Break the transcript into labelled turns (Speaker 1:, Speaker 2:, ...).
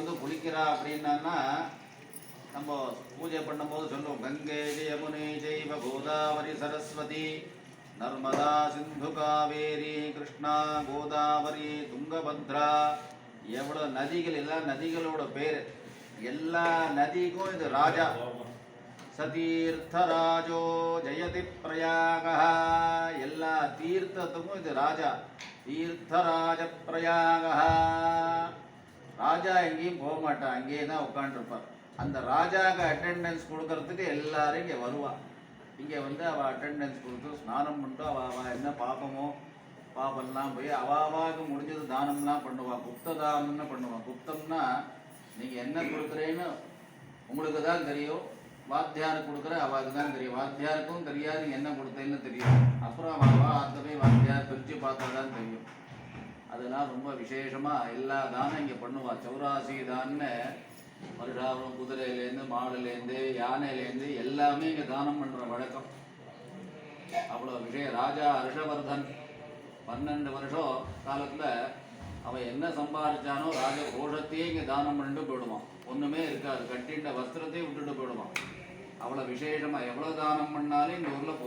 Speaker 1: வந்து குளிக்கிறா அப்படின்னா நம்ம பூஜை பண்ணும்போது சொல்லுவோம், கங்கை யமுனை ஜெய்வ கோதாவரி சரஸ்வதி நர்மதா சிந்து காவேரி கிருஷ்ணா கோதாவரி துங்கபத்ரா. எவ்வளோ நதிகள், எல்லாம் நதிகளோட பேர். எல்லா நதிக்கும் இது ராஜா. சதீர்த்தராஜோ ஜெயதி பிரயாக. எல்லா தீர்த்தத்துக்கும் இது ராஜா. தீர்த்தராஜ பிரயாக. ராஜா எங்கேயும் போக மாட்டான், அங்கேயே தான் உட்காந்துருப்பார். அந்த ராஜாவுக்கு அட்டெண்டன்ஸ் கொடுக்கறதுக்கு எல்லாரும் இங்கே வருவா. இங்கே வந்து அவள் அட்டெண்டன்ஸ் கொடுத்து ஸ்நானம் பண்ணிட்டு அவள் என்ன பாப்பமோ பாப்பெல்லாம் போய் அவாவாவுக்கு முடிஞ்சது தானம்லாம் பண்ணுவாள். குப்த தானம்னு பண்ணுவாள். குப்தம்னா நீங்கள் என்ன கொடுக்குறேன்னு உங்களுக்கு தான் தெரியும், வாத்தியாருக்கு கொடுக்குற அவளுக்கு தான் தெரியும். வாத்தியாருக்கும் தெரியாது நீங்கள் என்ன கொடுத்தேன்னு தெரியும். அப்புறம் அவள் அந்த போய் வாத்தியார் பிரித்து பார்த்தா தான் தெரியும். அதெல்லாம் ரொம்ப விசேஷமாக எல்லா தானம் இங்கே பண்ணுவாள். சௌராசி தான்னு வருஷாவரம் குதிரையிலேருந்து மாடுலேருந்து யானையிலேருந்து எல்லாமே இங்கே தானம் பண்ணுற வழக்கம். அவ்வளோ விஷயம். ராஜா ஹர்ஷவர்தன் 12 வருஷம் காலத்தில் அவன் என்ன சம்பாதிச்சானோ ராஜ கோஷத்தையே இங்கே தானம் பண்ணிட்டு போயிடுவான். ஒன்றுமே இருக்காது, கட்டின்ற வஸ்திரத்தையும் விட்டுட்டு போயிடுவான். அவ்வளோ விசேஷமாக எவ்வளோ தானம் பண்ணாலும் இந்த ஊரில்